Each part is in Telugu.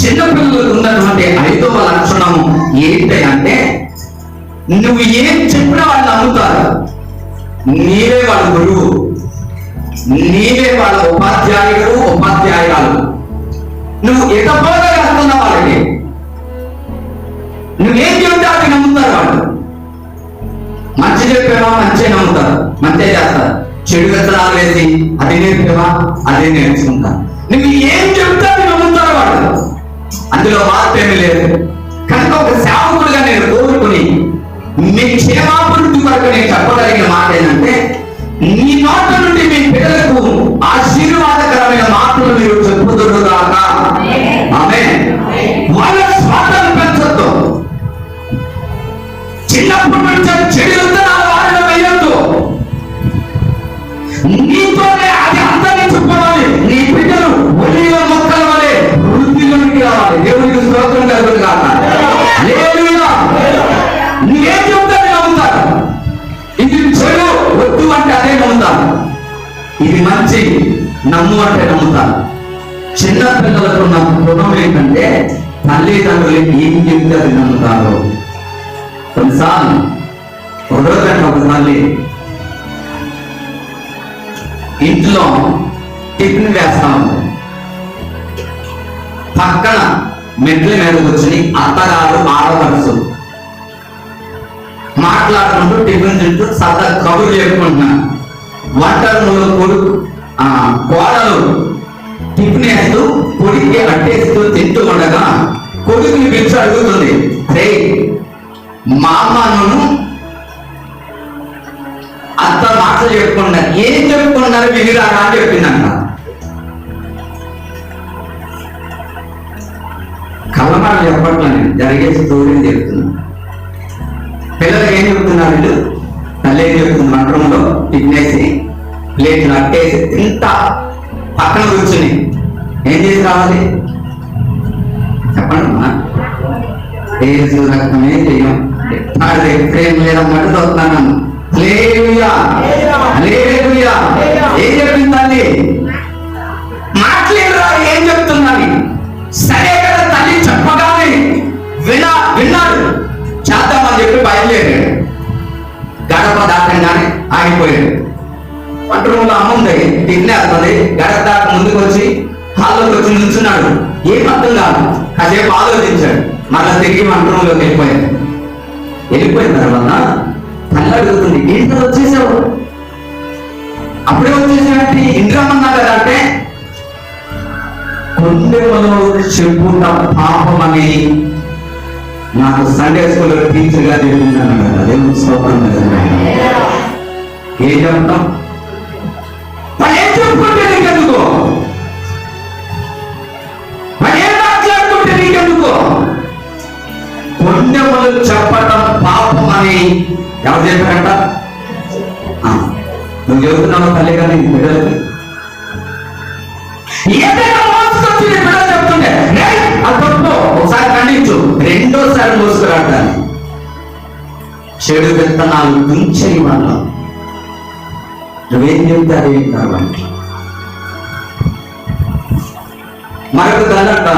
చిన్నపిల్లలకు ఉన్నటువంటి 5వ లక్షణము ఏంటంటే, నువ్వు ఏం చెప్పినా వాళ్ళు నమ్ముతారు. నీవే వాళ్ళ గురువు, నీవే వాళ్ళ ఉపాధ్యాయుడు, ఉపాధ్యాయురాలు. నువ్వు ఎకపోత చేస్తున్న వాళ్ళకి నువ్వేం చెబితే అది నమ్ముతారు. వాళ్ళు మంచి చెప్పేవా మంచి నమ్ముతారు, మంచి చేస్తారు. చెడు విత్తనాలు వేసి అది నేర్పేవా అదే నేర్చుకుంటారు. నువ్వు ఏం చెబితే అది నమ్ముతారు వాళ్ళు. అందులో మార్పేమీ లేదు. కనుక ఒక సేవకుడిగా నేను కోరుకుని మీ క్షేమాభివృద్ధి వరకు నేను చెప్పగలిగిన మాట ఏంటంటే, నీ నోట నుండి మీ పిల్లలకు ఆశీర్వాదకరమైన మాటలు మీరు చెప్పుదురుగాక. ఆమేన్. వాళ్ళ స్వార్థాన్ని పెంచొద్దు. చిన్నప్పటి నుంచి చెడు విత్తనాలు వారిలో వేయొద్దు. నీతోనే అది అంతరించుకోవాలి. నీ బిడ్డలు ఒలివ మొక్కల వలె వృద్ధిలోనికి రావాలి. దేవునికి స్తోత్రం కలుగును గాక. హల్లెలూయా. నువ్వేం చెబుతావు నమ్ముతారు. ఇది చెడు వద్దు అంటే అదే నమ్ముతారు. ఇది మంచి నమ్ము అంటే నమ్ముతారు. చిన్న పిల్లలకు ఉన్న గుణం ఏంటంటే, తల్లిదండ్రులు ఏం చెప్తే అది నమ్ముతారు. కొన్నిసార్లు ఒక తల్లి ఇంట్లో టిఫిన్ వేస్తాం, పక్కన మెట్ల మీద కూర్చొని అత్తగారు ఆడపడుచు మాట్లాడుకుంటూ టిఫిన్ తింటూ సరదా కబుర్లు చెప్పుకుంటున్నాను. వంటలు కొడుకు కోడలు టిఫిన్ వేస్తూ కొడుకు అట్టేస్తూ తింటూ ఉండగా కొడుకుని పిలిచి అడుగుతుంది, రే మా అమ్మను అత్త మాటలు చెప్పుకున్నారు, ఏం చెప్పుకున్నారు వినిరారా అని చెప్పిందంట. కళ్ళమాటలు చెప్పట్లేదు, జరిగే స్టోరీని చెప్తున్నాను. పిల్లలకి ఏం చెప్తున్నారు వీళ్ళు? తల్లి ఏం చెప్తుంది, మంత్రంలో టిఫినేసి ప్లేట్లు అట్టేసి తింటా పక్కన కూర్చుని ఏం చేసి రావాలి చెప్పండి అమ్మా. ఏసు రక్తమే చెయ్యం ప్రేమ లేదన్నట్టు చదువుతున్నాను. హల్లెలూయా హల్లెలూయా. ఏం చెప్పింది తల్లి? మాట్లాడరా ఏం చెప్తున్నది? సరే కదా తల్లి చెప్పగానే విన్నాడు, చేద్దామని చెప్పి బయలుదేరాడు. గడప దాటంగానే ఆగిపోయాడు. వంట రూమ్లో అమ్మ ఉంది, తినేస్తుంది. గడప దాకా ముందుకు వచ్చి హాల్లోకి వచ్చి నిల్చున్నాడు. ఏం అర్థం కాదు. కాసేపు ఆలోచించాడు, మళ్ళా తిరిగి వంట రూమ్లోకి వెళ్ళిపోయిన తర్వాత తల్లి అడుగుతుంది, ఏంటో వచ్చేసావు? అప్పుడే వచ్చేసాడంటే ఇంద్రమన్నా కదా అంటే, కొండెమలో చెప్పుట పాపం అని నాకు సండే స్కూల్ టీచర్ గా చెప్తున్నాను కదా. దేవుని స్తోత్రం. ఏం చెప్తాం? ఏం చెప్పుకుంటే నీకెందుకు? ఏం మాట్లాడుకుంటే నీకెందుకు? కొండెమలు చెప్పటం పాపం అని ఎవరు చెప్పారంట? నువ్వు చెబుతున్నావు తల్లి కానీ బిడ్డలకి ఏదైనా మోసుకొచ్చి నీ బిడ్డలు చెప్తుంటే అప్పుడు ఒకసారి ఖండించు, రెండోసారి మోసుకురాడాలి. చెడు విత్తనాలు తుంచని వాళ్ళు నువ్వేం చెప్తే అదేం కావాలి. మరొక తల్లంట,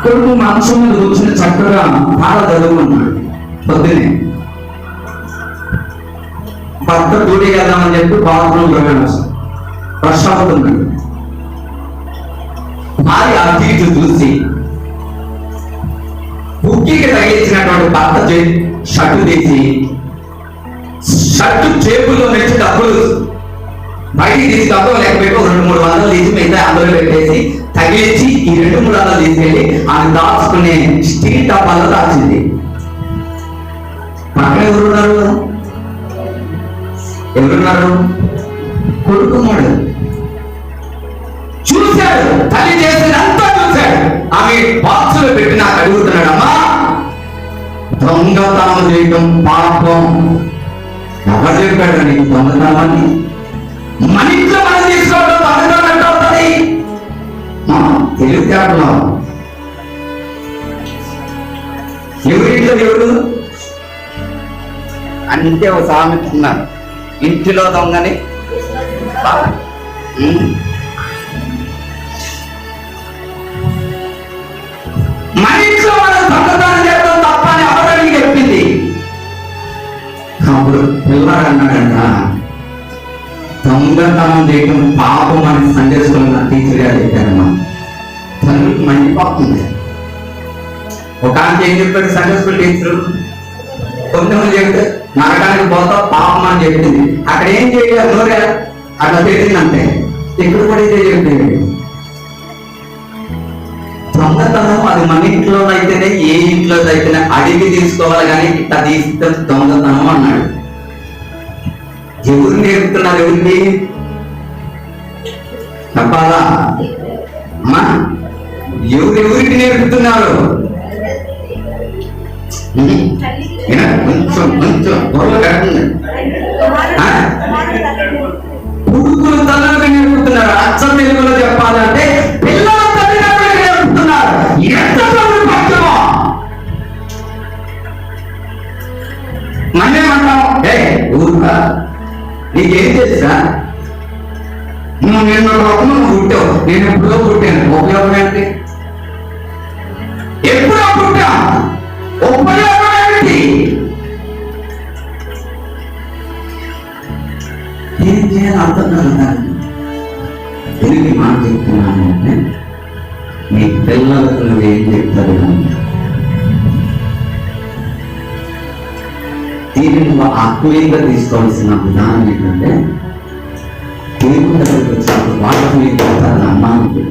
కొడుకు మంచం మీద కూర్చుని చక్కగా పాట చదువుకున్నాడు. పొద్దునే భర్త తోడి వెళ్దామని చెప్పి బాత్రూమ్ ఫ్రెష్ అవుతున్నాడు. భార్య అతిథి చూసి బుక్కికి తగిలించినటువంటి భర్త షర్టు తీసి షర్టు చేపుల్లో నుంచి డబ్బులు బయటికి తీసి డబ్బులు లెక్క పెట్టి 200-300 తీసి మిగతా అందులో పెట్టేసి తగిలించి ఈ 200-300 తీసుకెళ్ళి ఆమె దాచుకునే స్టీల్ డబ్బాలో దాచింది. పక్కన ఎవరున్నారు? కొడుకున్నాడు. చూశాడు, తల్లి చేసినంతా చూశాడు. ఆమె బాక్సులో పెట్టి నాకు అడుగుతున్నాడు, అమ్మా దొంగతనం చేయడం పాపం. ఎవరు చెప్పాడు నీకు దొంగతనాన్ని? మన ఇంట్లో మనం తీసుకోవడం దొంగతనం అంటే అవుతుంది. తెలివితేటలో ఎవరింట్లో ఎవరు అంటే ఒక సామెత ఉన్నారు, ఇంటిలో దొంగని దొంగతనం చేయడం పాపం అని సండే స్కూల్ నా టీచర్ గారు చెప్పారమ్మా. తల్లికి మండిపోతుంది. ఒక ఆమె ఏం చెప్పాడు సండే స్కూల్ టీచరు, కొంతమంది చెప్తే నరకానికి పోతావు పాపం అని చెప్పింది. అక్కడ ఏం చేయలేదు నోరే అట్లా తెలిసిందంటే ఇక్కడ కూడా ఇదే చెప్పింది. దొంగతనం అది మన ఇంట్లో అయితేనే ఏ ఇంట్లో అయితేనే అడిగి తీసుకోవాలి, కానీ ఇట్లా తీస్తే దొంగతనం అన్నాడు. ఎవరు నేర్పుతున్నారు? ఎవరికి చెప్పాలా అమ్మా? ఎవరెవరికి నేర్పుతున్నారు? కొంచెం కొంచెం గొడవ కట్టింది. కొడుకులు తల్లులకు నేర్పుతున్నారు. అచ్చ తెలుగులో చెప్పాలంటే పిల్లల తల్లిదండ్రులకు నేర్పుతున్నారు. ఎంత పక్షమో మనమేమంటాం, ఏ ఊరుగా నీకేం తెలుసా, నువ్వు నిన్న రకము నువ్వు పుట్టావు, నేను ఎప్పుడో పుట్టాను. ఉపయోగం ఏంటి? ఎప్పుడో పుట్టా, ఉపయోగం ఏంటి? ఏం చేయాలి అర్థం కాదు. తిరిగి మాట చెప్తున్నాను అంటే మీ పిల్లలకు నువ్వేం చెప్తారు? దీన్ని నువ్వు ఆత్మీయంగా తీసుకోవాల్సిన విధానం ఏంటంటే దేవుని దగ్గరికి వచ్చినప్పుడు వాళ్ళకు ఏం చెప్తారని అమ్మానికి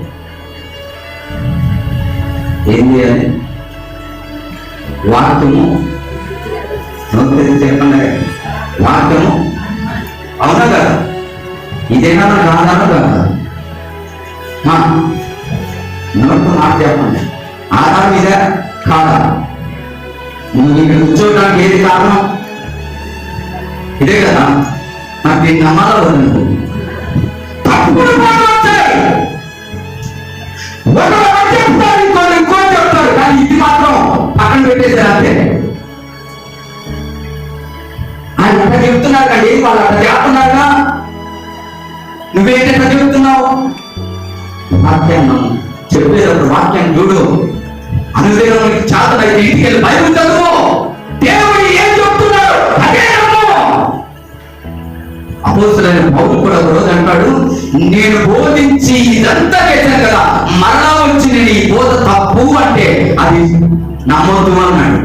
ఏం చేయాలి? వాక్యము చెప్పండి, వాక్యము అవునా కదా? ఇదేనా కాదా కదా? నోటు మాట చెప్పండి. ఆధారం ఇదే కాదా? నువ్వు ఇక్కడ కూర్చోవడానికి ఏది కారణం? ఇదే కదా. నాకు దీన్ని నమ్మాలా వద్దు. తప్పుడు చెప్తారు, ఇంకో చెప్తారు, కానీ ఇది మాత్రం పక్కన పెట్టేశారు అంతే. ఆయన అట్లా చెప్తున్నారు కానీ వాళ్ళు అట్లా చేస్తున్నారుగా, నువ్వేంటట్లా చెప్తున్నావు? వాక్యాన్ని చెప్పేటప్పుడు వాక్యాన్ని చూడు. అనుదేవునికి చేతనైతే ఇంటికి వెళ్ళి బైబిల్ చదువు. దేవుడు ఏం చెప్తున్నాడు అదే నమ్ము. అపోస్తలుడైన పౌలు కూడా ఒక రోజు అంటాడు, నేను బోధించి ఇదంతా చేశాను కదా, మరలా వచ్చి నేను ఈ బోధ తప్పు అంటే అది నమ్మొద్దు అన్నాడు.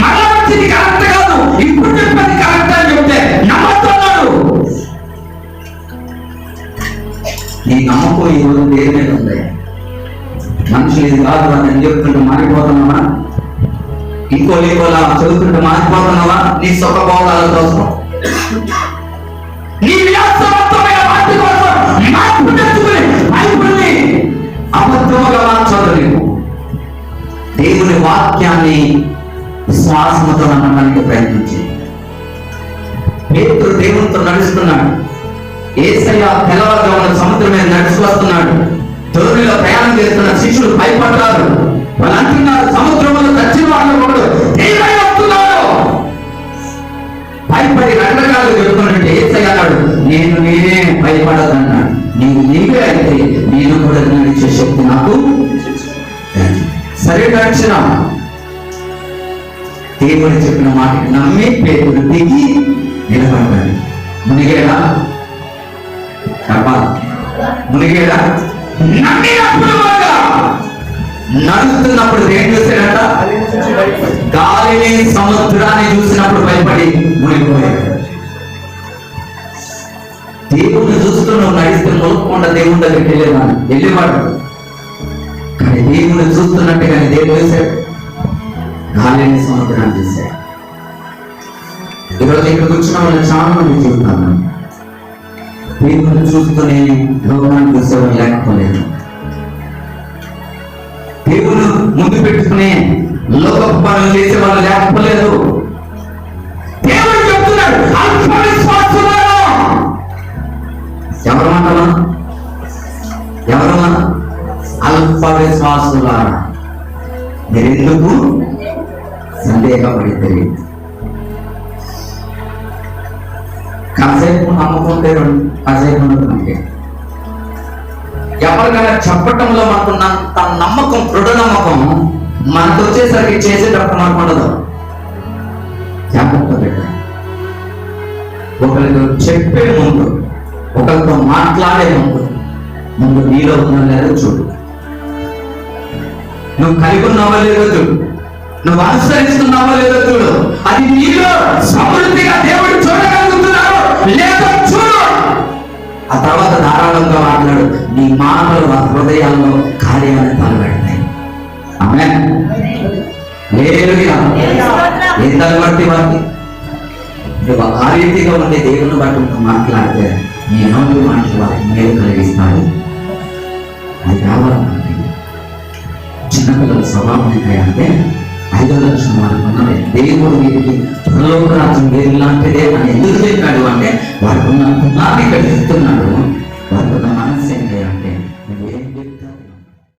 మరలా వచ్చింది కరెక్ట్ కాదు, ఇప్పుడు చెప్పేది కరెక్ట్ అని చెప్తే నమ్మొద్దు అన్నాడు. నీ నమ్మకం ఈ రోజు దేని మీద ఉంది? మనుషులు ఇది కాదు అని చెప్తుంటే మారిపోతున్నావా? ఇంకోలా చదువుతుంటే మారిపోతున్నావా? నీ సుఖ భోగాల కోసం, నీ విలాసవంతమైన వాటి కోసం మార్పు తెచ్చుకుని బైబిల్ని అబద్ధముగా మార్చలేము. దేవుని వాక్యాన్ని విశ్వాసంతో నమ్మడానికి ప్రయత్నించి పేతురు దేవునితో నడుస్తున్నాడు. యేసయ్య తెల్లవారుజామున సముద్రం మీద నడిచి వస్తున్నాడు. తోడులో ప్రయాణం చేస్తున్న శిష్యులు భయపడ్డారు. వాళ్ళు అంటున్నారు, సముద్రంలో దక్షిణ వాళ్ళు ఒకడు దేవుడై వస్తున్నాడు. భయపడి రకరకాలు చెప్పుకున్నట్టు యేసయ్య అన్నాడు, నేనే భయపడదన్నాడు. నీవే అయితే నేను కూడా నడిచే శక్తి నాకు. సరే రక్షణ దేవుడు చెప్పిన మాటకి నమ్మి పేతురు దిగి నిలబడ్డాడు. మునిగేడా చెప్పాలి, మునిగేడా? నడుస్తున్నప్పుడు ఏం చూసాడట? గాలిని సముద్రాన్ని చూసినప్పుడు భయపడి మునిగిపోయాడు. దేవుణ్ణి చూస్తూ నువ్వు నడిస్తే మొలకుండా దేవుని దగ్గరికి వెళ్ళేవాడు. కానీ దేవుని చూస్తున్నట్టుగానే దేవుడు చూశాడు, గాలిని సముద్రాన్ని చూశాడు. ఈరోజు ఇక్కడ కూర్చున్న వాళ్ళు చాలా మంది చూస్తున్నాను, దేవుని చూస్తూనే లోకాన్ని చూసేవాడు లేకపోలేదు. దేవుని ముందు పెట్టుకునే లోక పనులు చేసే వాళ్ళు లేకపోలేదు. దేవుడు చెప్తున్నాడు, ఎవరు అల్ప విశ్వాసులారా మీరెందుకు సందేహపడితే? కాసేపు నమ్మకం కాసేపు నమ్మకం. ఎవరికైనా చెప్పటంలో మనకున్నంత నమ్మకం, దృఢ నమ్మకం మనకు వచ్చేసరికి చేసేటప్పుడు మనకు ఉండదు. జాగ్రత్త పెట్ట ఒకరికి చెప్పే ముందు, ఒకరితో మాట్లాడే ముందు నీలో ఉన్న లేదో చూడు. నువ్వు కలిగి ఉన్నావా లేదో చూడు. నువ్వు అనుసరిస్తున్నావా లేదో చూడు. అది నీలో సమృద్ధిగా దేవుడు చూడగలుగుతున్నాడు లేదో చూడు. ఆ తర్వాత ధారాళంగా మాట్లాడు. నీ మాటలు ఆ హృదయాల్లో కార్యాలను పాల్గొడతాయి. ఆమేన్. హల్లెలూయా. ఎంతని బట్టి నువ్వు ఆ రీతిగా ఉండే దేవుని బట్టి నువ్వు మాట్లాడితే నీ నోటి మాటలు వారికి మేలు కలిగిస్తాయి. అది కావాలంటే చిన్నపిల్లల స్వభావం ఏంటంటే 5వ లక్షణం వారికి ఉన్నది. దేవుడు వీరికి పరలోక రాజ్యం వేరు లాంటిదే అని ఎందుకు చెప్పాడు అంటే వారికి ఉన్న పునాది ఇక్కడ చెప్తున్నాడు. వారికి ఉన్న మనస్సు ఏంటి అంటే నువ్వేం చెప్తావు.